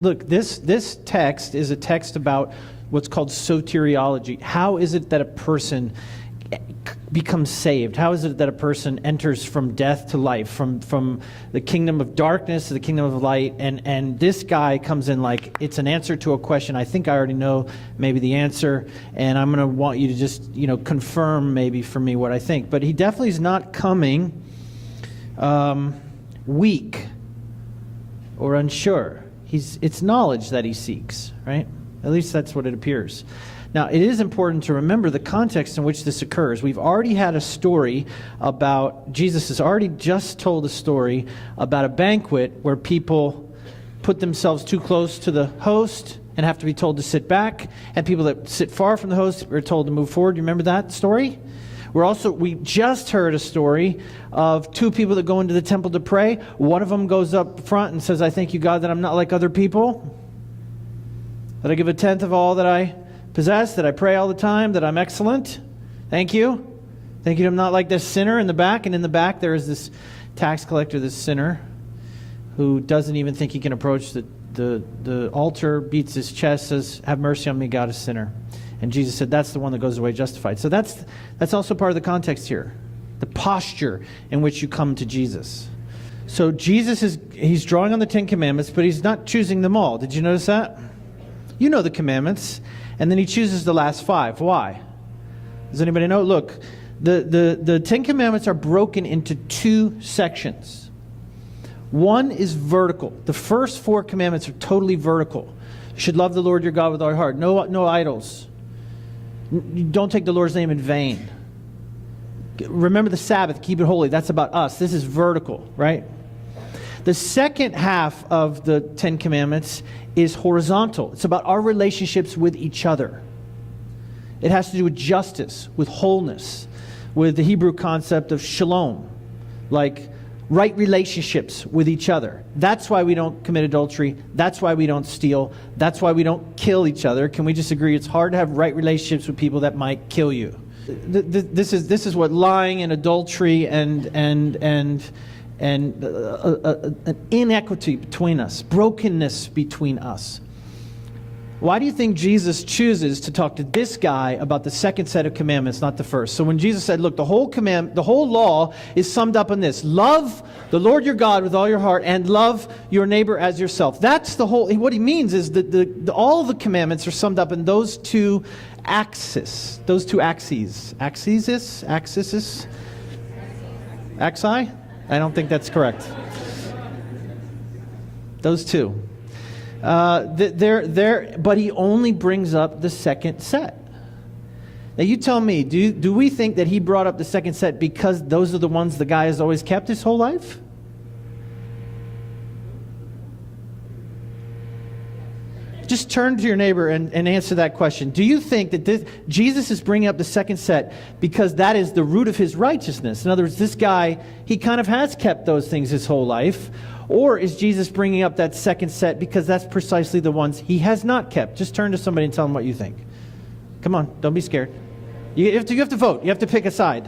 Look, this text is a text about what's called soteriology. How is it that a person becomes saved? How is it that a person enters from death to life, from the kingdom of darkness to the kingdom of light? And this guy comes in like it's an answer to a question. I think I already know maybe the answer, and I'm going to want you to just confirm maybe for me what I think. But he definitely is not coming weak or unsure. It's knowledge that he seeks, right? At least that's what it appears. Now, it is important to remember the context in which this occurs. We've already had a story about, Jesus has already just told a story about a banquet where people put themselves too close to the host and have to be told to sit back, and people that sit far from the host are told to move forward. You remember that story? We just heard a story of two people that go into the temple to pray. One of them goes up front and says, I thank you, God, that I'm not like other people, that I give a tenth of all that I possess, that I pray all the time, that I'm excellent. Thank you. Thank you, I'm not like this sinner in the back. And in the back there is this tax collector, this sinner, who doesn't even think he can approach the altar, beats his chest, says, have mercy on me, God, a sinner. And Jesus said, that's the one that goes away justified. So that's also part of the context here. The posture in which you come to Jesus. So Jesus he's drawing on the 10 Commandments, but he's not choosing them all. Did you notice that? You know the commandments. And then he chooses the last 5. Why? Does anybody know? Look, the 10 Commandments are broken into 2 sections. One is vertical. The first 4 commandments are totally vertical. You should love the Lord your God with all your heart. No idols. Don't take the Lord's name in vain. Remember the Sabbath, keep it holy. That's about us. This is vertical, right? The second half of the 10 Commandments is horizontal. It's about our relationships with each other. It has to do with justice, with wholeness, with the Hebrew concept of shalom, like right relationships with each other. That's why we don't commit adultery. That's why we don't steal. That's why we don't kill each other. Can we just agree it's hard to have right relationships with people that might kill you? This is what lying and adultery and an inequity between us, brokenness between us. Why do you think Jesus chooses to talk to this guy about the second set of commandments, not the first? So when Jesus said, look, the whole law is summed up in this. Love the Lord your God with all your heart and love your neighbor as yourself. That's the whole, what he means is that all the commandments are summed up in those 2 axes. Those 2 axes. Axis? Axi? I don't think that's correct. Those 2. But he only brings up the second set. Now you tell me, do we think that he brought up the second set because those are the ones the guy has always kept his whole life? Just turn to your neighbor and answer that question. Do you think that Jesus is bringing up the second set because that is the root of his righteousness? In other words, this guy, he kind of has kept those things his whole life. Or is Jesus bringing up that second set because that's precisely the ones he has not kept? Just turn to somebody and tell them what you think. Come on, don't be scared. You have to vote. You have to pick a side.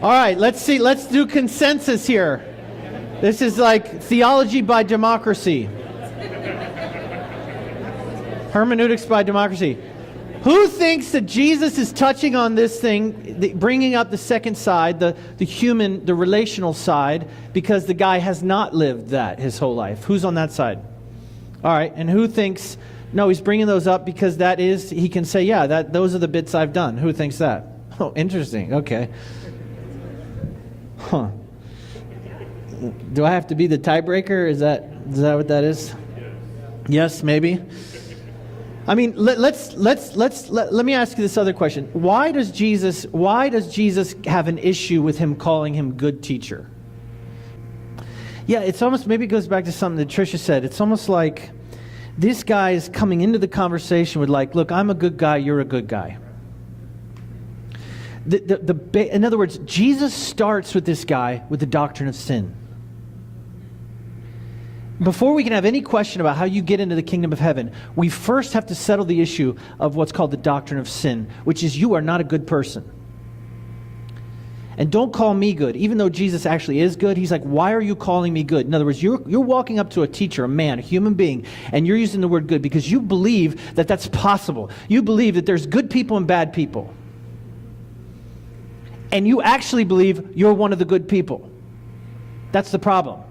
All right, let's see. Let's do consensus here. This is like theology by democracy. Hermeneutics by democracy. Who thinks that Jesus is touching on this thing, bringing up the second side, the human, the relational side, because the guy has not lived that his whole life? Who's on that side? All right, and who thinks, no, he's bringing those up because that is, he can say, yeah, those are the bits I've done. Who thinks that? Oh, interesting. Okay. Huh. Do I have to be the tiebreaker? Is that what that is? Yes, maybe. I mean, let me ask you this other question. Why does Jesus have an issue with him calling him good teacher? Yeah, it's almost, maybe it goes back to something that Tricia said. It's almost like this guy is coming into the conversation with like, look, I'm a good guy, you're a good guy. In other words, Jesus starts with this guy with the doctrine of sin. Before we can have any question about how you get into the kingdom of heaven, we first have to settle the issue of what's called the doctrine of sin, which is you are not a good person. And don't call me good. Even though Jesus actually is good, he's like, why are you calling me good? In other words, you're walking up to a teacher, a man, a human being, and you're using the word good because you believe that that's possible. You believe that there's good people and bad people. And you actually believe you're one of the good people. That's the problem.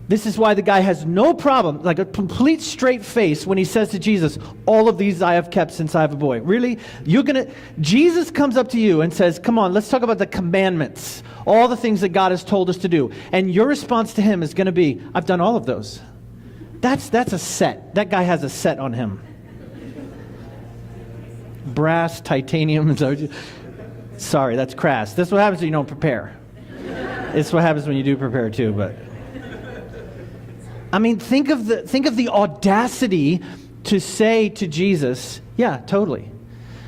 This is why the guy has no problem, like a complete straight face when he says to Jesus, all of these I have kept since I have a boy. Really? Jesus comes up to you and says, come on, let's talk about the commandments, all the things that God has told us to do. And your response to him is going to be, I've done all of those. That's a set. That guy has a set on him. Brass, titanium. Sorry, that's crass. That's what happens when you don't prepare. It's what happens when you do prepare too, but... I mean, think of the audacity to say to Jesus, yeah, totally.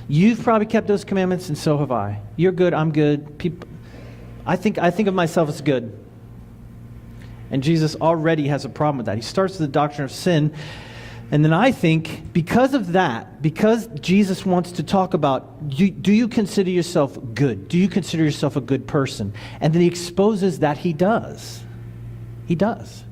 You've probably kept those commandments, and so have I. You're good, I'm good. I think of myself as good. And Jesus already has a problem with that. He starts with the doctrine of sin. And then I think, because of that, because Jesus wants to talk about, do you consider yourself good? Do you consider yourself a good person? And then he exposes that he does. He does.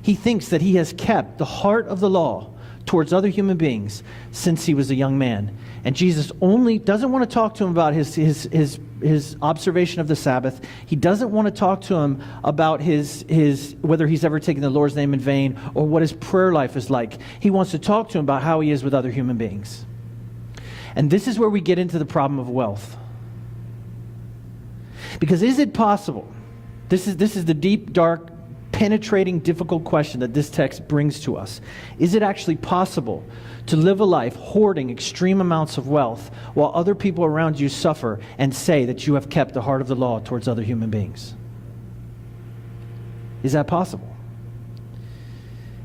He thinks that he has kept the heart of the law towards other human beings since he was a young man. And Jesus only doesn't want to talk to him about his observation of the Sabbath. He doesn't want to talk to him about his whether he's ever taken the Lord's name in vain or what his prayer life is like. He wants to talk to him about how he is with other human beings. And this is where we get into the problem of wealth. Because is it possible? This is the deep, dark, penetrating, difficult question that this text brings to us. Is it actually possible to live a life hoarding extreme amounts of wealth while other people around you suffer and say that you have kept the heart of the law towards other human beings? Is that possible?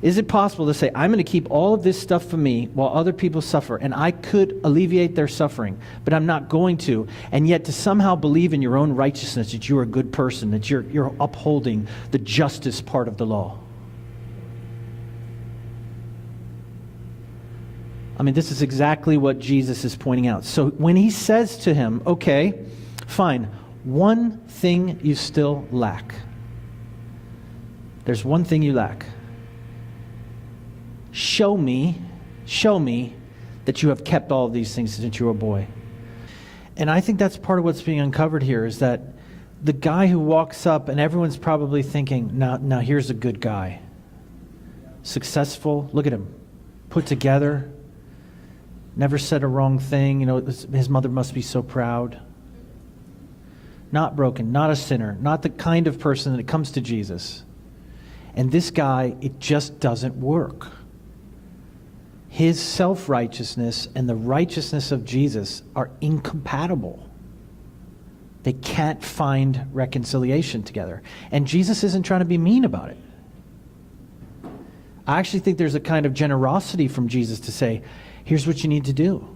Is it possible to say, I'm going to keep all of this stuff for me while other people suffer, and I could alleviate their suffering, but I'm not going to, and yet to somehow believe in your own righteousness that you're a good person, that you're upholding the justice part of the law? I mean, this is exactly what Jesus is pointing out. So when he says to him, okay, fine, one thing you still lack. There's one thing you lack. Show me that you have kept all of these things since you were a boy. And I think that's part of what's being uncovered here, is that the guy who walks up and everyone's probably thinking, now here's a good guy. Successful, look at him, put together, never said a wrong thing, his mother must be so proud. Not broken, not a sinner, not the kind of person that comes to Jesus. And this guy, it just doesn't work. His self-righteousness and the righteousness of Jesus are incompatible. They can't find reconciliation together. And Jesus isn't trying to be mean about it. I actually think there's a kind of generosity from Jesus to say, here's what you need to do.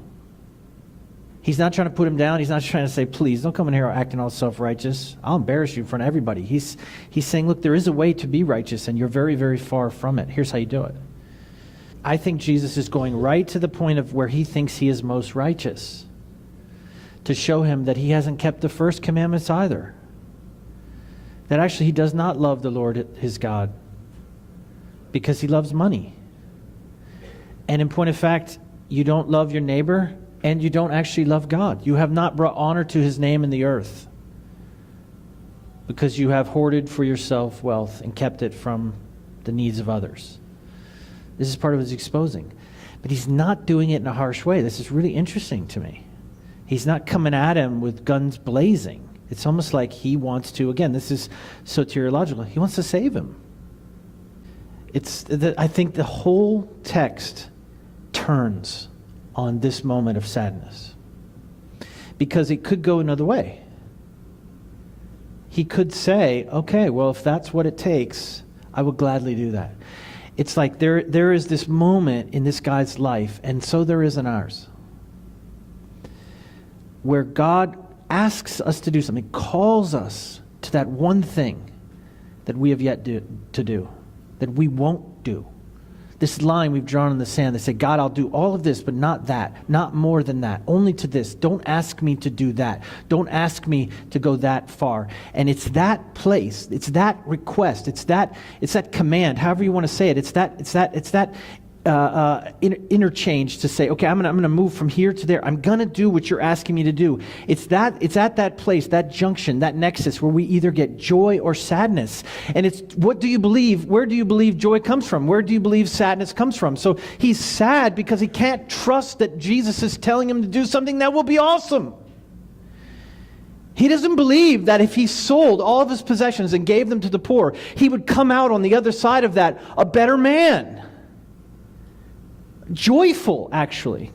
He's not trying to put him down. He's not trying to say, please, don't come in here acting all self-righteous. I'll embarrass you in front of everybody. He's saying, look, there is a way to be righteous, and you're very, very far from it. Here's how you do it. I think Jesus is going right to the point of where he thinks he is most righteous, to show him that he hasn't kept the first commandments either. That actually he does not love the Lord his God because he loves money. And in point of fact, you don't love your neighbor and you don't actually love God. You have not brought honor to his name in the earth because you have hoarded for yourself wealth and kept it from the needs of others. This is part of his exposing. But he's not doing it in a harsh way. This is really interesting to me. He's not coming at him with guns blazing. It's almost like he wants to, again, this is soteriological, he wants to save him. I think the whole text turns on this moment of sadness. Because it could go another way. He could say, okay, well, if that's what it takes, I would gladly do that. It's like there is this moment in this guy's life, and so there is in ours, where God asks us to do something, calls us to that one thing that we have yet to do. that we won't do. This line we've drawn in the sand that say, God, I'll do all of this, but not that, not more than that, only to this. Don't ask me to do that. Don't ask me to go that far. And it's that place, it's that request, it's that command, however you want to say it. It's that interchange to say, okay, I'm gonna move from here to there. I'm gonna do what you're asking me to do. It's at that place, that junction, that nexus where we either get joy or sadness. And it's, what do you believe? Where do you believe joy comes from? Where do you believe sadness comes from? So he's sad because he can't trust that Jesus is telling him to do something that will be awesome. He doesn't believe that if he sold all of his possessions and gave them to the poor, he would come out on the other side of that a better man. Joyful, actually.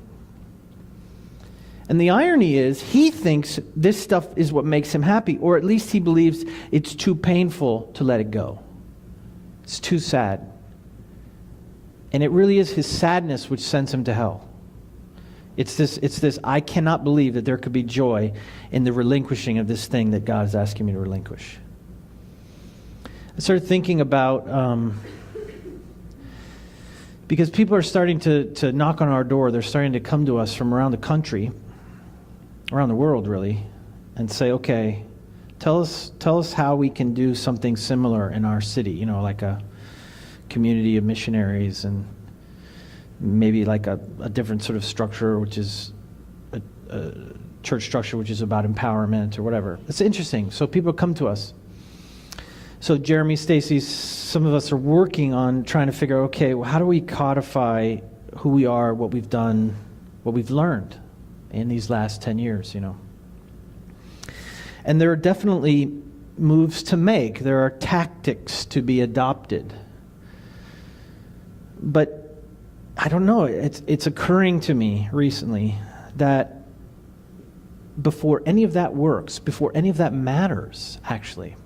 And the irony is, he thinks this stuff is what makes him happy, or at least he believes it's too painful to let it go. It's too sad. And it really is his sadness which sends him to hell. It's this, I cannot believe that there could be joy in the relinquishing of this thing that God is asking me to relinquish. I started thinking about... because people are starting to knock on our door. They're starting to come to us from around the country, around the world really, and say, okay, tell us how we can do something similar in our city, like a community of missionaries, and maybe like a different sort of structure, which is a church structure, which is about empowerment or whatever. It's interesting. So people come to us. So Jeremy, Stacy, some of us are working on trying to figure out, okay, well, how do we codify who we are, what we've done, what we've learned in these last 10 years, And there are definitely moves to make. There are tactics to be adopted. But I don't know, it's occurring to me recently that before any of that works, before any of that matters, actually,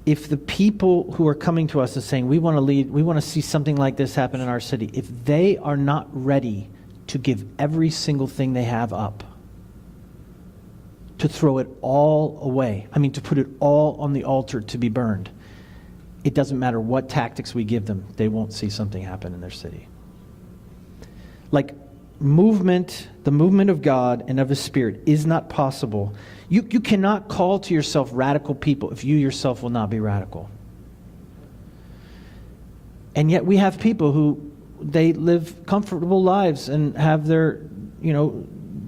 if the people who are coming to us and saying, we want to lead, we want to see something like this happen in our city, if they are not ready to give every single thing they have up, to throw it all away, to put it all on the altar to be burned, it doesn't matter what tactics we give them, they won't see something happen in their city. Like the movement of God and of His Spirit is not possible. You cannot call to yourself radical people if you yourself will not be radical. And yet we have people who, they live comfortable lives and have their,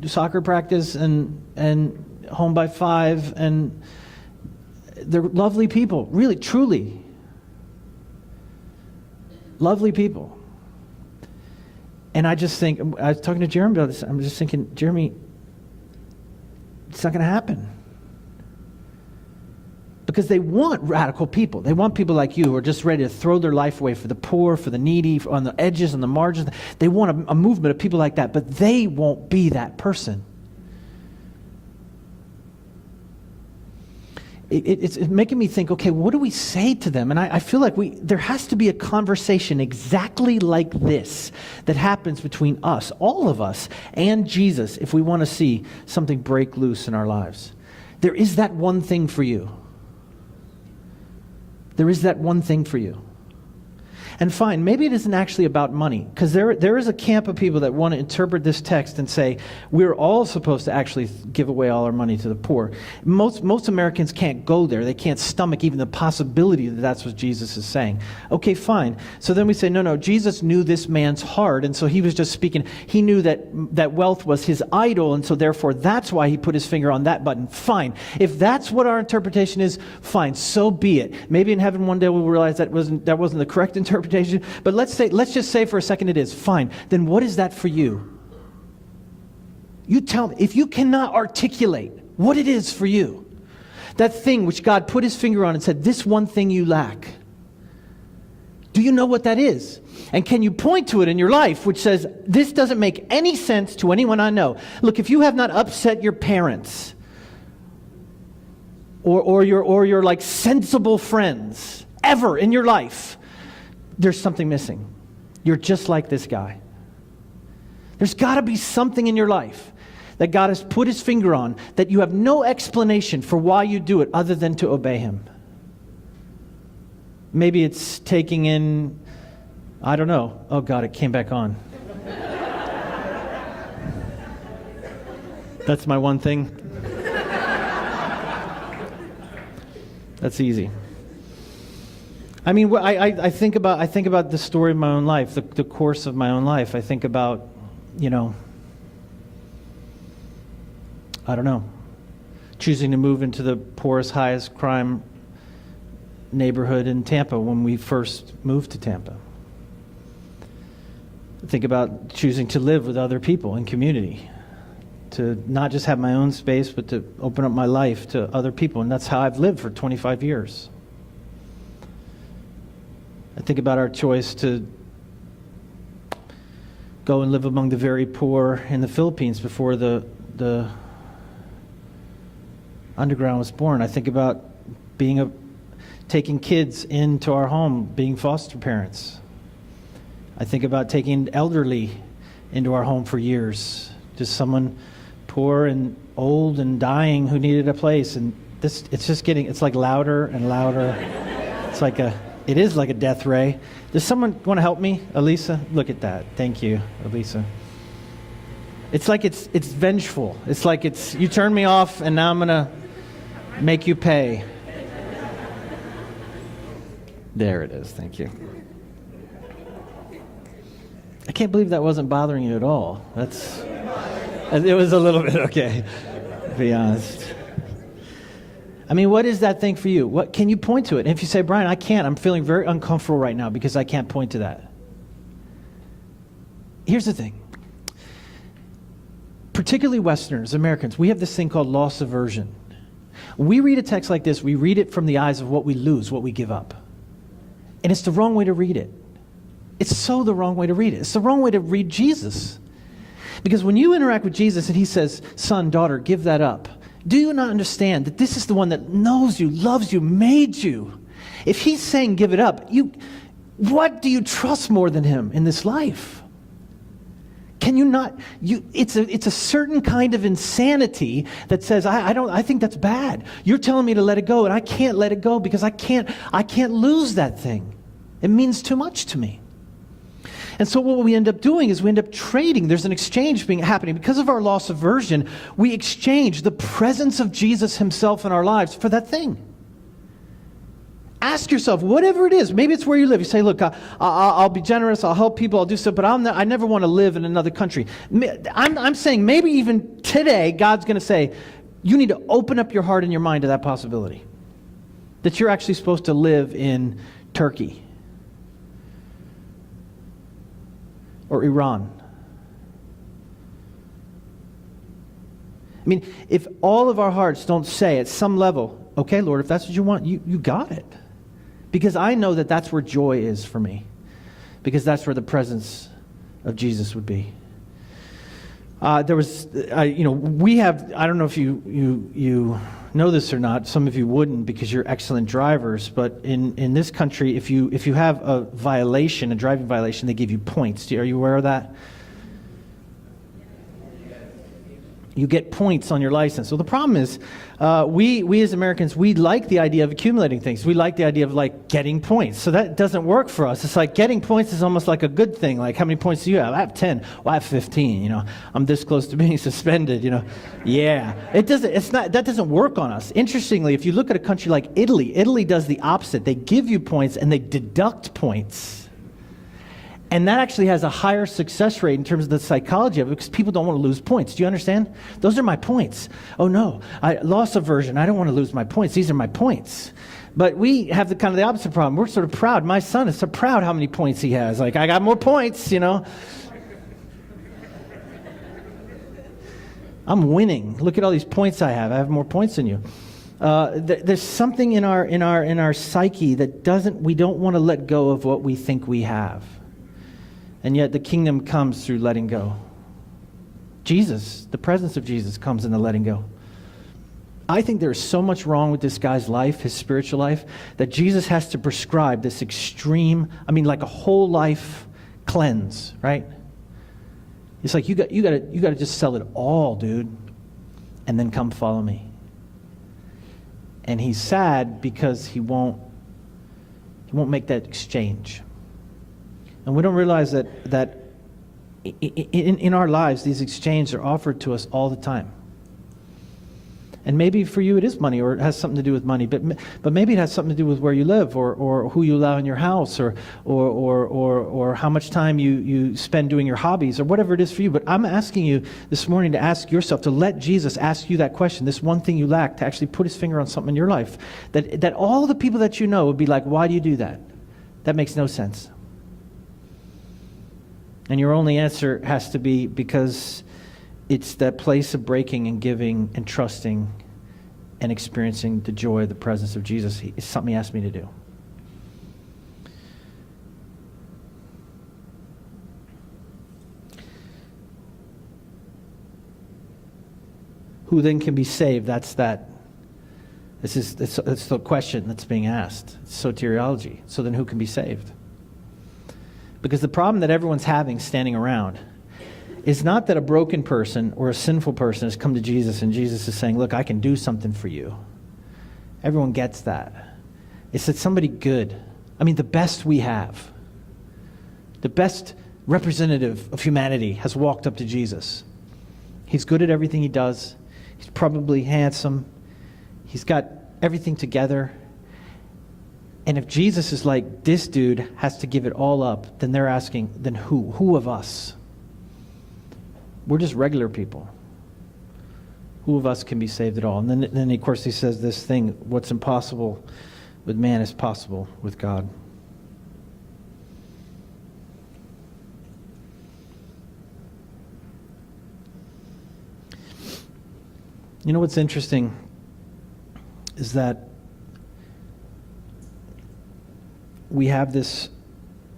soccer practice and home by 5, and they're lovely people, really, truly. Lovely people. And I just think, I was talking to Jeremy about this, I'm just thinking, Jeremy, it's not going to happen. Because they want radical people. They want people like you who are just ready to throw their life away for the poor, for the needy, on the edges, on the margins. They want a movement of people like that, but they won't be that person. It's making me think, okay, what do we say to them? And I feel like there has to be a conversation exactly like this that happens between us, all of us, and Jesus if we want to see something break loose in our lives. There is that one thing for you. There is that one thing for you. And fine, maybe it isn't actually about money, because there is a camp of people that want to interpret this text and say, we're all supposed to actually give away all our money to the poor. Most Americans can't go there. They can't stomach even the possibility that that's what Jesus is saying. Okay, fine. So then we say, no, Jesus knew this man's heart, and so he was just speaking. He knew that wealth was his idol, and so therefore that's why he put his finger on that button. Fine. If that's what our interpretation is, fine, so be it. Maybe in heaven one day we'll realize that wasn't the correct interpretation. But let's just say for a second it is. Fine. Then what is that for you? You tell me. If you cannot articulate what it is for you, that thing which God put His finger on and said, this one thing you lack, do you know what that is? And can you point to it in your life which says, this doesn't make any sense to anyone I know? Look, if you have not upset your parents or your like sensible friends ever in your life, there's something missing. You're just like this guy. There's got to be something in your life that God has put His finger on that you have no explanation for why you do it other than to obey Him. Maybe it's taking in, I don't know. Oh God, it came back on. That's my one thing. That's easy. I mean, I think about the story of my own life, the course of my own life. I think about, I don't know, choosing to move into the poorest, highest crime neighborhood in Tampa when we first moved to Tampa. I think about choosing to live with other people in community, to not just have my own space, but to open up my life to other people. And that's how I've lived for 25 years. I think about our choice to go and live among the very poor in the Philippines before the underground was born. I think about taking kids into our home, being foster parents. I think about taking elderly into our home for years, just someone poor and old and dying who needed a place. And it's like louder and louder. It is like a death ray. Does someone want to help me? Elisa, look at that. Thank you, Elisa. It's like it's vengeful. It's like you turned me off and now I'm going to make you pay. There it is. Thank you. I can't believe that wasn't bothering you at all. It was a little bit, okay, to be honest. I mean, what is that thing for you? What can you point to it? And if you say, Brian, I can't. I'm feeling very uncomfortable right now because I can't point to that. Here's the thing. Particularly Westerners, Americans, we have this thing called loss aversion. When we read a text like this, we read it from the eyes of what we lose, what we give up. And it's the wrong way to read it. It's so the wrong way to read it. It's the wrong way to read Jesus. Because when you interact with Jesus and he says, son, daughter, give that up, do you not understand that this is the one that knows you, loves you, made you? If he's saying give it up, what do you trust more than him in this life? Can you not? It's a certain kind of insanity that says, I think that's bad. You're telling me to let it go, and I can't let it go because I can't lose that thing. It means too much to me. And so what we end up doing is we end up trading. There's an exchange happening. Because of our loss aversion, we exchange the presence of Jesus himself in our lives for that thing. Ask yourself, whatever it is, maybe it's where you live. You say, look, I'll be generous, I'll help people, I'll do stuff, but I never want to live in another country. I'm saying maybe even today, God's going to say, you need to open up your heart and your mind to that possibility. That you're actually supposed to live in Turkey. Or Iran. I mean, if all of our hearts don't say at some level, okay, Lord, if that's what you want, you got it. Because I know that that's where joy is for me. Because that's where the presence of Jesus would be. We have, I don't know if you know this or not, some of you wouldn't because you're excellent drivers, but in this country, if you have a driving violation, they give you points. Are you aware of that? You get points on your license. So the problem is, we as Americans, we like the idea of accumulating things. We like the idea of like getting points. So that doesn't work for us. It's like getting points is almost like a good thing. Like, how many points do you have? I have 10. Well, I have 15. I'm this close to being suspended. Yeah. That doesn't work on us. Interestingly, if you look at a country like Italy does the opposite. They give you points and they deduct points. And that actually has a higher success rate in terms of the psychology of it because people don't want to lose points. Do you understand? Those are my points. Oh no, loss aversion. I don't want to lose my points. These are my points. But we have the opposite problem. We're sort of proud. My son is so proud how many points he has. Like, I got more points, I'm winning. Look at all these points I have. I have more points than you. There's something in our psyche that we don't want to let go of what we think we have. And yet the kingdom comes through letting go. Jesus, the presence of Jesus comes in the letting go. I think there's so much wrong with this guy's life, his spiritual life, that Jesus has to prescribe this extreme, like a whole life cleanse, right? It's like you got to just sell it all, dude, and then come follow me. And he's sad because he won't won't make that exchange. And we don't realize that in our lives, these exchanges are offered to us all the time. And maybe for you it is money, or it has something to do with money, but maybe it has something to do with where you live, or who you allow in your house, or how much time you spend doing your hobbies, or whatever it is for you. But I'm asking you this morning to ask yourself, to let Jesus ask you that question, this one thing you lack, to actually put his finger on something in your life, that all the people that you know would be like, why do you do that? That makes no sense. And your only answer has to be because it's that place of breaking and giving and trusting and experiencing the joy, the presence of Jesus. It's something he asked me to do. Who then can be saved? That's the question that's being asked. It's soteriology. So then who can be saved? Because the problem that everyone's having standing around is not that a broken person or a sinful person has come to Jesus and Jesus is saying, look, I can do something for you. Everyone gets that. It's that somebody good, the best we have, the best representative of humanity has walked up to Jesus. He's good at everything he does. He's probably handsome. He's got everything together. And if Jesus is like, this dude has to give it all up, then they're asking, then who? Who of us? We're just regular people. Who of us can be saved at all? And then of course, he says this thing, what's impossible with man is possible with God. You know what's interesting is that we have this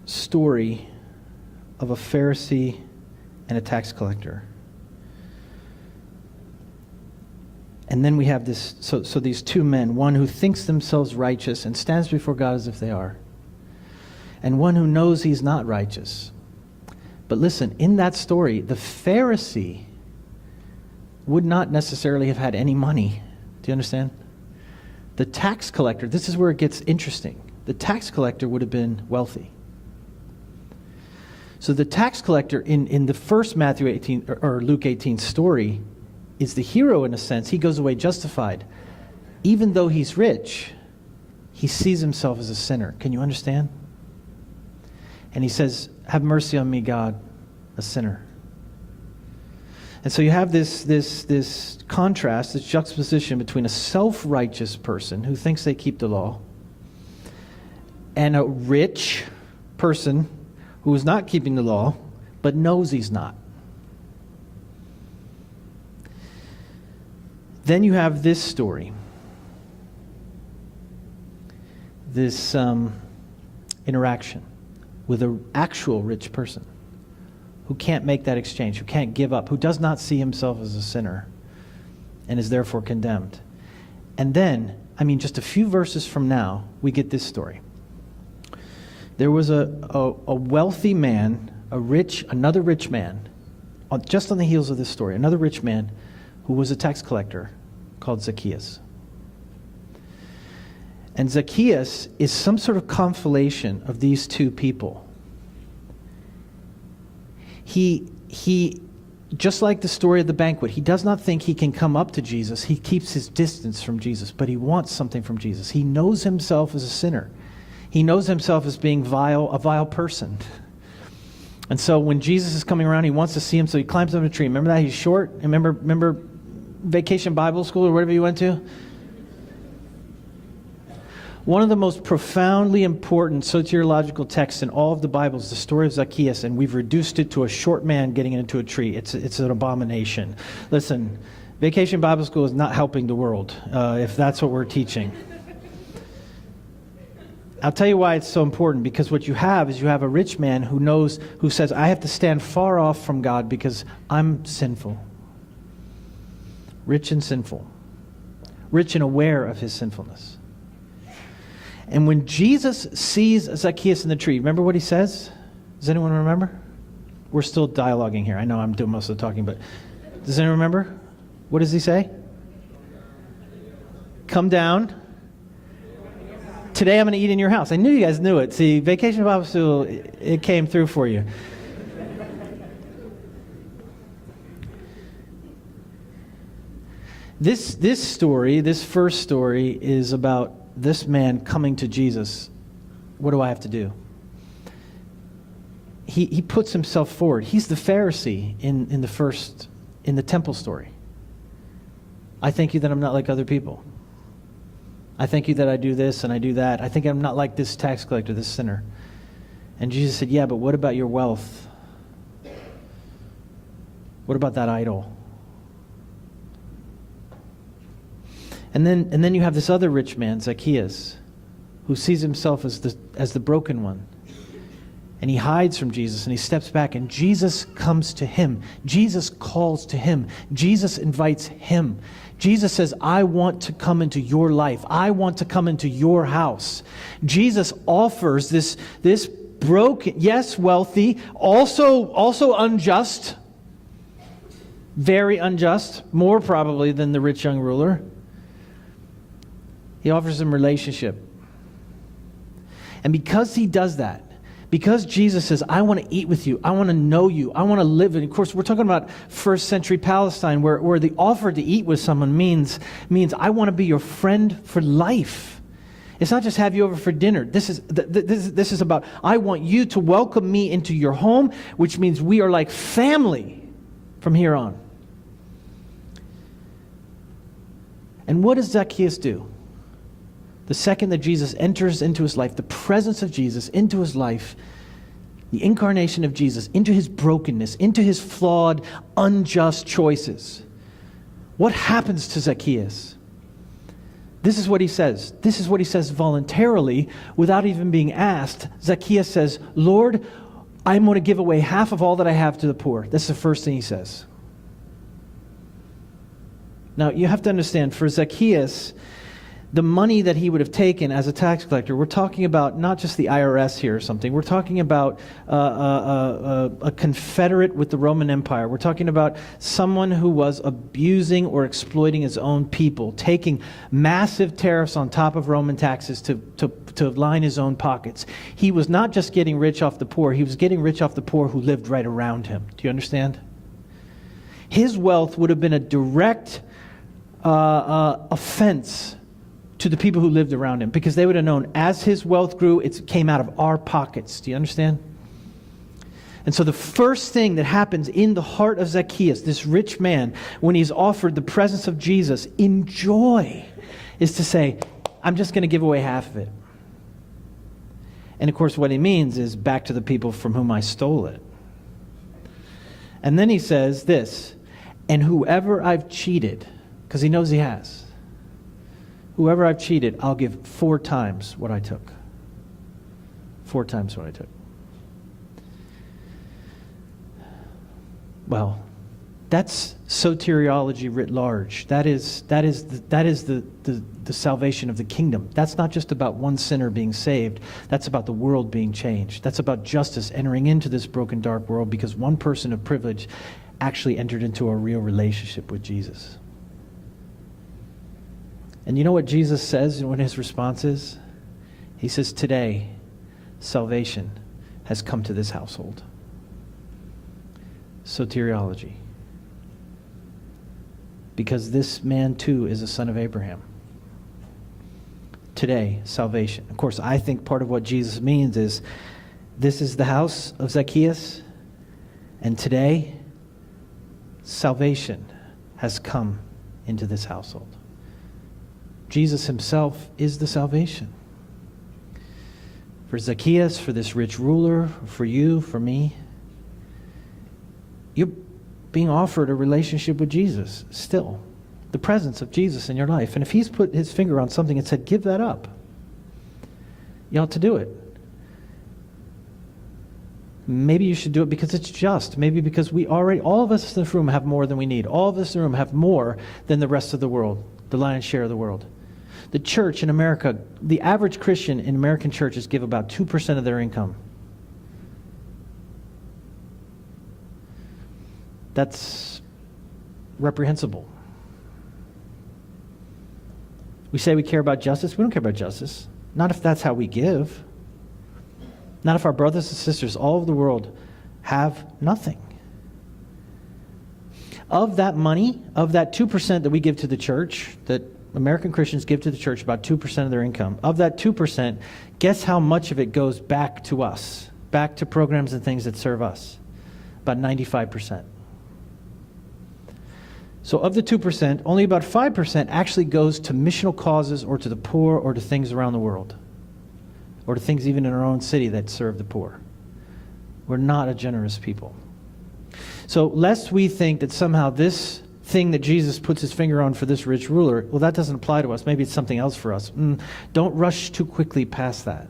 story of a Pharisee and a tax collector. And then we have this, so these two men, one who thinks themselves righteous and stands before God as if they are, and one who knows he's not righteous. But listen, in that story, the Pharisee would not necessarily have had any money. Do you understand? The tax collector, this is where it gets interesting. The tax collector would have been wealthy. So the tax collector in the first Matthew 18 or Luke 18 story is the hero in a sense. He goes away justified. Even though he's rich, he sees himself as a sinner. Can you understand? And he says, have mercy on me, God, a sinner. And so you have this contrast, this juxtaposition between a self-righteous person who thinks they keep the law and a rich person who is not keeping the law, but knows he's not. Then you have this story. This interaction with an actual rich person who can't make that exchange, who can't give up, who does not see himself as a sinner and is therefore condemned. And then, just a few verses from now, we get this story. There was a wealthy man, another rich man, just on the heels of this story, another rich man who was a tax collector called Zacchaeus. And Zacchaeus is some sort of conflation of these two people. He, just like the story of the banquet, he does not think he can come up to Jesus. He keeps his distance from Jesus, but he wants something from Jesus. He knows himself as a sinner. He knows himself as being a vile person. And so when Jesus is coming around, he wants to see him, so he climbs up a tree. Remember that? He's short. Remember Vacation Bible School or whatever you went to? One of the most profoundly important soteriological texts in all of the Bible is the story of Zacchaeus, and we've reduced it to a short man getting into a tree. It's an abomination. Listen, Vacation Bible School is not helping the world, if that's what we're teaching. I'll tell you why it's so important, because what you have is a rich man who says, I have to stand far off from God because I'm sinful. Rich and sinful. Rich and aware of his sinfulness. And when Jesus sees Zacchaeus in the tree, remember what he says? Does anyone remember? We're still dialoguing here. I know I'm doing most of the talking, but does anyone remember? What does he say? Come down. Today I'm going to eat in your house. I knew you guys knew it. See, Vacation Bible School, it came through for you. This first story, is about this man coming to Jesus. What do I have to do? He puts himself forward. He's the Pharisee in the temple story. I thank you that I'm not like other people. I thank you that I do this and I do that. I think I'm not like this tax collector, this sinner. And Jesus said, yeah, but what about your wealth? What about that idol? And then you have this other rich man, Zacchaeus, who sees himself as the broken one. And he hides from Jesus and he steps back, and Jesus comes to him. Jesus calls to him. Jesus invites him. Jesus says, I want to come into your life. I want to come into your house. Jesus offers this broken, yes, wealthy, also unjust, very unjust, more probably than the rich young ruler. He offers him relationship. And because he does that, because Jesus says, I want to eat with you, I want to know you, I want to live. And of course, we're talking about first century Palestine, where the offer to eat with someone means I want to be your friend for life. It's not just have you over for dinner. This is about, I want you to welcome me into your home, which means we are like family from here on. And what does Zacchaeus do? The second that Jesus enters into his life, the presence of Jesus into his life, the incarnation of Jesus into his brokenness, into his flawed, unjust choices, what happens to Zacchaeus? This is what he says. This is what he says voluntarily, without even being asked. Zacchaeus says, Lord, I'm going to give away half of all that I have to the poor. That's the first thing he says. Now, you have to understand, for Zacchaeus, the money that he would have taken as a tax collector, we're talking about not just the IRS here or something. We're talking about a confederate with the Roman Empire. We're talking about someone who was abusing or exploiting his own people, taking massive tariffs on top of Roman taxes to line his own pockets. He was not just getting rich off the poor. He was getting rich off the poor who lived right around him. Do you understand? His wealth would have been a direct offense to the people who lived around him, because they would have known as his wealth grew, it came out of our pockets. Do you understand? And so the first thing that happens in the heart of Zacchaeus, this rich man, when he's offered the presence of Jesus in joy, is to say, I'm just going to give away half of it. And of course what he means is back to the people from whom I stole it. And then he says this, and whoever I've cheated, because he knows he has, whoever I've cheated, I'll give 4 times what I took. 4 times what I took. Well, that's soteriology writ large. That is the salvation of the kingdom. That's not just about one sinner being saved. That's about the world being changed. That's about justice entering into this broken, dark world, because one person of privilege actually entered into a real relationship with Jesus. And you know what Jesus says and what his response is? He says, today, salvation has come to this household. Soteriology. Because this man too is a son of Abraham. Today, salvation. Of course, I think part of what Jesus means is, this is the house of Zacchaeus, and today, salvation has come into this household. Jesus himself is the salvation. For Zacchaeus, for this rich ruler, for you, for me, you're being offered a relationship with Jesus still. The presence of Jesus in your life. And if he's put his finger on something and said, give that up, you ought to do it. Maybe you should do it because it's just. Maybe because all of us in this room have more than we need. All of us in the room have more than the rest of the world, the lion's share of the world. The church in America, the average Christian in American churches give about 2% of their income. That's reprehensible. We say we care about justice. We don't care about justice. Not if that's how we give. Not if our brothers and sisters all over the world have nothing. Of that money, of that 2% that we give to the church, that American Christians give to the church, about 2% of their income, of that 2%, guess how much of it goes back to us, back to programs and things that serve us? About 95%. So of the 2%, only about 5% actually goes to missional causes or to the poor or to things around the world, or to things even in our own city that serve the poor. We're not a generous people. So lest we think that somehow this thing that Jesus puts his finger on for this rich ruler, well, that doesn't apply to us. Maybe it's something else for us. Don't rush too quickly past that.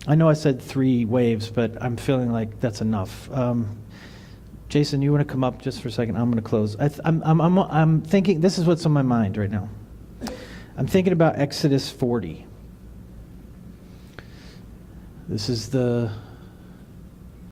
I know I said 3 waves, but I'm feeling like that's enough. Jason, you want to come up just for a second? I'm going to close. I'm thinking, this is what's on my mind right now. I'm thinking about Exodus 40. This is the